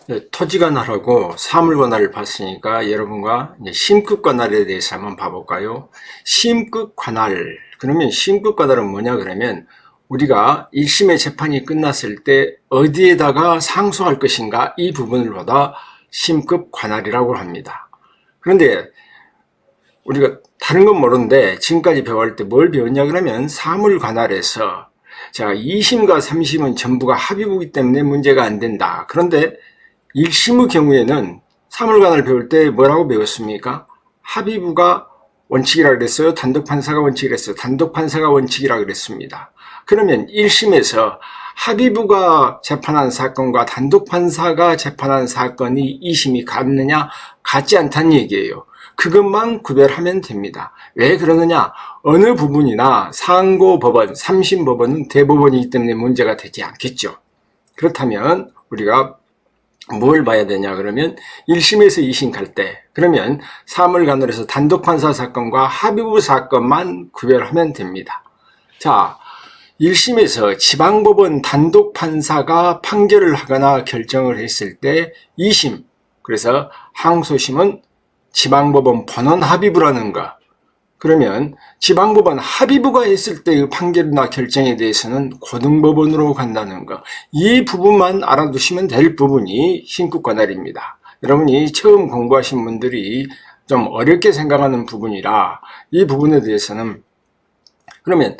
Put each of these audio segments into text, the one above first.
네, 토지관할하고 사물관할을 봤으니까 여러분과 이제 심급관할에 대해서 한번 봐볼까요? 심급관할, 그러면 심급관할은 뭐냐 그러면 우리가 1심의 재판이 끝났을 때 어디에다가 상소할 것인가 이 부분을 보다 심급관할이라고 합니다. 그런데 우리가 다른 건 모르는데 지금까지 배워할 때 뭘 배웠냐 그러면 사물관할에서 자 2심과 3심은 전부가 합의부기 때문에 문제가 안 된다. 그런데 1심의 경우에는 사물관을 배울 때 뭐라고 배웠습니까? 합의부가 원칙이라 그랬어요? 단독판사가 원칙이라 그랬어요? 단독판사가 원칙이라 그랬습니다. 그러면 1심에서 합의부가 재판한 사건과 단독판사가 재판한 사건이 2심이 같느냐? 같지 않다는 얘기예요. 그것만 구별하면 됩니다. 왜 그러느냐? 어느 부분이나 상고법원, 3심 법원은 대법원이기 때문에 문제가 되지 않겠죠. 그렇다면 우리가 뭘 봐야 되냐 그러면 1심에서 2심 갈 때 그러면 사물관할에서 단독판사 사건과 합의부 사건만 구별하면 됩니다. 자, 1심에서 지방법원 단독판사가 판결을 하거나 결정을 했을 때 2심, 그래서 항소심은 지방법원 본원합의부라는 거. 그러면 지방법원 합의부가 했을 때의 판결이나 결정에 대해서는 고등법원으로 간다는 거. 이 부분만 알아두시면 될 부분이 심급관할입니다. 여러분이 처음 공부하신 분들이 좀 어렵게 생각하는 부분이라 이 부분에 대해서는 그러면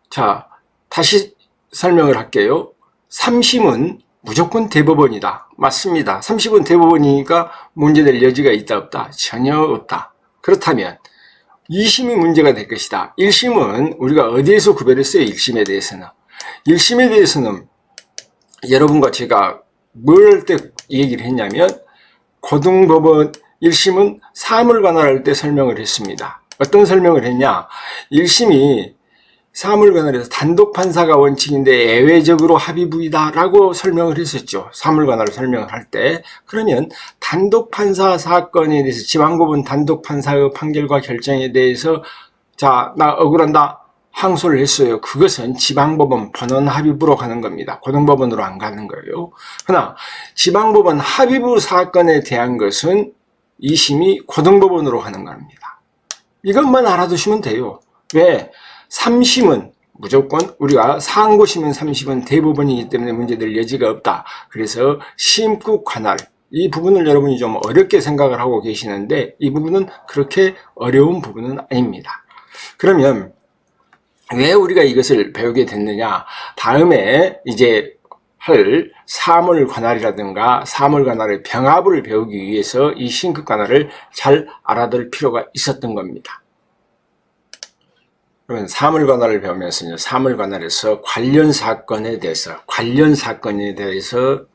자 다시 설명을 할게요. 3심은 무조건 대법원이다. 맞습니다. 3심은 대법원이니까 문제될 여지가 있다 없다? 전혀 없다. 그렇다면 2심이 문제가 될 것이다. 1심은 우리가 어디에서 구별했어요? 1심에 대해서는. 1심에 대해서는 여러분과 제가 뭘 할 때 얘기를 했냐면 고등법원 1심은 사물관할할 때 설명을 했습니다. 어떤 설명을 했냐? 1심이 사물관할에서 단독판사가 원칙인데 예외적으로 합의부이다 라고 설명을 했었죠. 사물관할을 설명을 할 때. 그러면 단독판사 사건에 대해서 지방법원 단독판사의 판결과 결정에 대해서 자, 나 억울한다 항소를 했어요. 그것은 지방법원 본원합의부로 가는 겁니다. 고등법원으로 안 가는 거예요. 그러나 지방법원 합의부 사건에 대한 것은 2심이 고등법원으로 가는 겁니다. 이것만 알아두시면 돼요. 왜? 3심은 무조건 우리가 상고심은 3심은 대법원이기 때문에 문제될 여지가 없다. 그래서 심급관할 이 부분을 여러분이 좀 어렵게 생각을 하고 계시는데 이 부분은 그렇게 어려운 부분은 아닙니다. 그러면 왜 우리가 이것을 배우게 됐느냐? 다음에 이제 할 사물관할이라든가 사물관할의 병합을 배우기 위해서 이 심급관할을 잘 알아둘 필요가 있었던 겁니다. 그러면 사물관할을 배우면서 사물관할에서 관련 사건에 대해서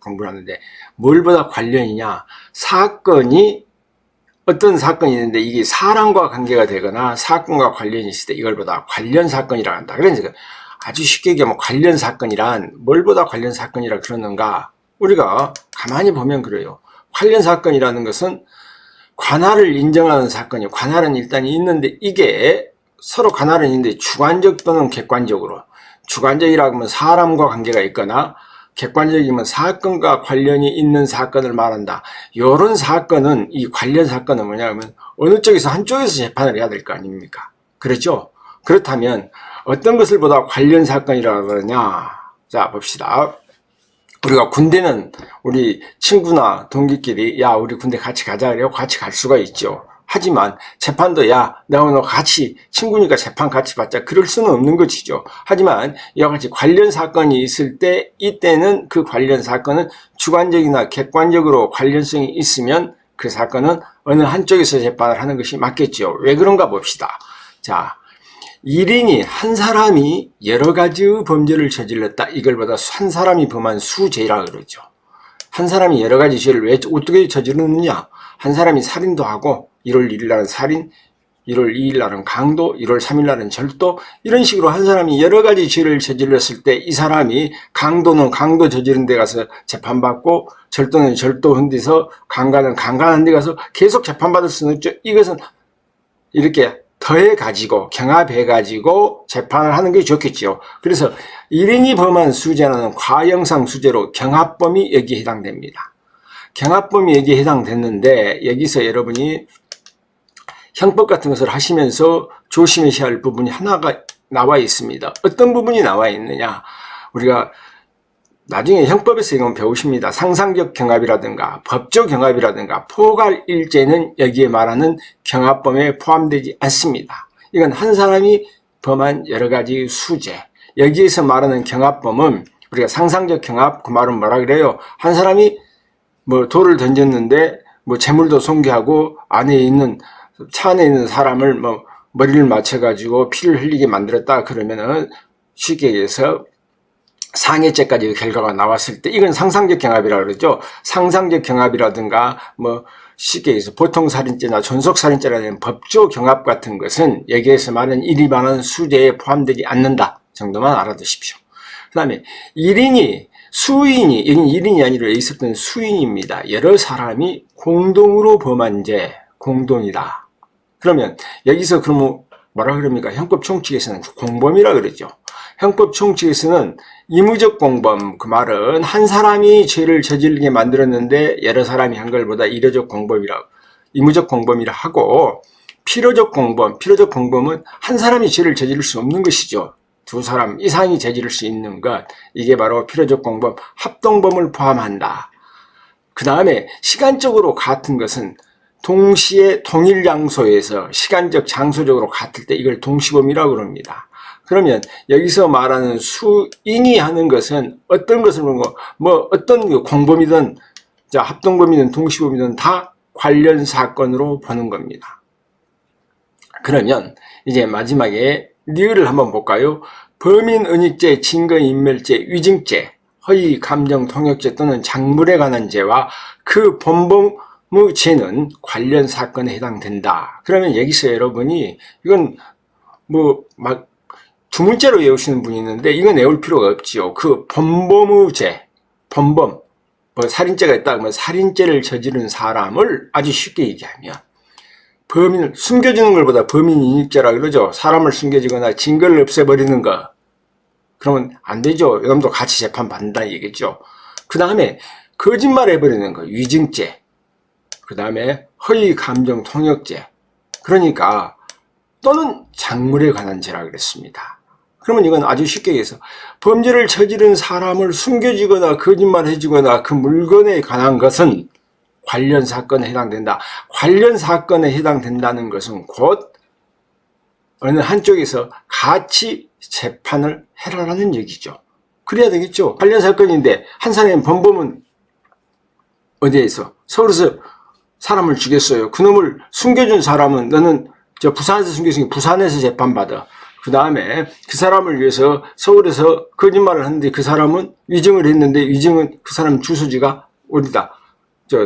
공부를 하는데 뭘보다 관련이냐? 사건이 어떤 사건이 있는데 이게 사람과 관계가 되거나 사건과 관련이 있을 때 이걸 보다 관련 사건이라 한다. 그러니까 아주 쉽게 얘기하면 관련 사건이란 뭘보다 관련 사건이라 그러는가? 우리가 가만히 보면 그래요. 관련 사건이라는 것은 관할을 인정하는 사건이에요. 관할은 일단 있는데 이게 서로 관할은 있는데 주관적 또는 객관적으로, 주관적이라고 하면 사람과 관계가 있거나 객관적이면 사건과 관련이 있는 사건을 말한다. 이런 사건은, 이 관련 사건은 뭐냐면 어느 쪽에서 한쪽에서 재판을 해야 될 거 아닙니까? 그렇죠? 그렇다면 어떤 것을 보다 관련 사건이라고 그러냐? 자, 봅시다. 우리가 군대는 우리 친구나 동기끼리 야 우리 군대 같이 가자 그래요. 같이 갈 수가 있죠. 하지만 재판도 야 너 같이 친구니까 재판 같이 받자 그럴 수는 없는 것이죠. 하지만 이와 같이 관련 사건이 있을 때 이때는 그 관련 사건은 주관적이나 객관적으로 관련성이 있으면 그 사건은 어느 한쪽에서 재판을 하는 것이 맞겠죠. 왜 그런가 봅시다. 자, 1인이 한 사람이 여러 가지의 범죄를 저질렀다. 이걸 보다 한 사람이 범한 수죄라 그러죠. 한 사람이 여러 가지 죄를 왜 어떻게 저지르느냐? 한 사람이 살인도 하고 1월 1일 날은 살인, 1월 2일 날은 강도, 1월 3일 날은 절도 이런 식으로 한 사람이 여러 가지 죄를 저질렀을 때 이 사람이 강도는 강도 저지른 데 가서 재판받고 절도는 절도한 데서 강간은 강간한 데 가서 계속 재판받을 수는 없죠. 이것은 이렇게 더해가지고 경합해가지고 재판을 하는 게 좋겠죠. 그래서 1인이 범한 수죄는 과형상 수죄로 경합범이 여기에 해당됩니다. 경합범이 여기에 해당됐는데 여기서 여러분이 형법 같은 것을 하시면서 조심하셔야 할 부분이 하나가 나와 있습니다. 어떤 부분이 나와 있느냐, 우리가 나중에 형법에서 이건 배우십니다. 상상적 경합이라든가 법적 경합이라든가 포괄일죄는 여기에 말하는 경합범에 포함되지 않습니다. 이건 한 사람이 범한 여러 가지 수재, 여기에서 말하는 경합범은 우리가 상상적 경합, 그 말은 뭐라 그래요? 한 사람이 뭐 돌을 던졌는데 뭐 재물도 손괴하고 차 안에 있는 사람을 뭐 머리를 맞춰가지고 피를 흘리게 만들었다 그러면은 쉽게 얘기해서 상해죄까지 결과가 나왔을 때 이건 상상적 경합이라고 그러죠. 상상적 경합이라든가 뭐 쉽게 얘기해서 보통살인죄나 존속살인죄라는 법조 경합 같은 것은 여기에서 말하는 일이 많은 수재에 포함되지 않는다 정도만 알아두십시오. 그 다음에 1인이 수인이, 이건 1인이 아니라 있었던 수인입니다. 여러 사람이 공동으로 범한 죄, 공동이다. 그러면 여기서 그러면 뭐라 그럽니까? 형법 총칙에서는 공범이라 그러죠. 형법 총칙에서는 이무적 공범, 그 말은 한 사람이 죄를 저지르게 만들었는데 여러 사람이 한 걸보다 이무적 공범이라 하고, 필요적 공범은 한 사람이 죄를 저지를 수 없는 것이죠. 두 사람 이상이 저지를 수 있는 것, 이게 바로 필요적 공범, 합동범을 포함한다. 그 다음에 시간적으로 같은 것은 동시에 동일 장소에서 시간적 장소적으로 같을 때 이걸 동시범이라고 그럽니다. 그러면 여기서 말하는 수인이 하는 것은 어떤 것을 보고 뭐 어떤 공범이든 합동범이든 동시범이든 다 관련 사건으로 보는 겁니다. 그러면 이제 마지막에 리을을 한번 볼까요? 범인은닉죄, 증거인멸죄, 위증죄, 허위 감정 통역죄 또는 작물에 관한 죄와 그 본범의 죄는 관련 사건에 해당된다. 그러면 여기서 여러분이 이건 뭐 막 두 문자로 외우시는 분이 있는데 이건 외울 필요가 없지요. 그 본범의 죄, 본범, 뭐 살인죄가 있다 그러면 살인죄를 저지른 사람을 아주 쉽게 얘기하면 범인을 숨겨주는 것보다 범인인닉죄라 그러죠. 사람을 숨겨주거나 증거를 없애버리는 거. 그러면 안 되죠. 이놈도 같이 재판받는다 얘기죠. 그 다음에 거짓말 해버리는 거, 위증죄. 그 다음에 허위 감정 통역죄. 그러니까 또는 작물에 관한 죄라 그랬습니다. 그러면 이건 아주 쉽게 얘기해서 범죄를 저지른 사람을 숨겨주거나 거짓말 해주거나 그 물건에 관한 것은 관련 사건에 해당된다. 관련 사건에 해당된다는 것은 곧 어느 한쪽에서 같이 재판을 해라라는 얘기죠. 그래야 되겠죠. 관련 사건인데 한 사람의 범범은 어디에 있어? 서울에서 사람을 죽였어요. 그놈을 숨겨준 사람은 너는 부산에서 숨겼으니까 부산에서 재판받아. 그 다음에 그 사람을 위해서 서울에서 거짓말을 하는데 그 사람은 위증을 했는데 위증은 그 사람 주소지가 어디다?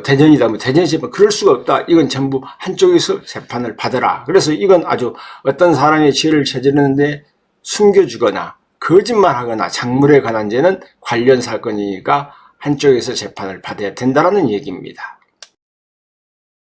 대전이다. 뭐 대전 재판 그럴 수가 없다. 이건 전부 한쪽에서 재판을 받아라. 그래서 이건 아주 어떤 사람의 죄를 저지르는데 숨겨주거나 거짓말하거나 작물에 관한 죄는 관련 사건이니까 한쪽에서 재판을 받아야 된다라는 얘기입니다.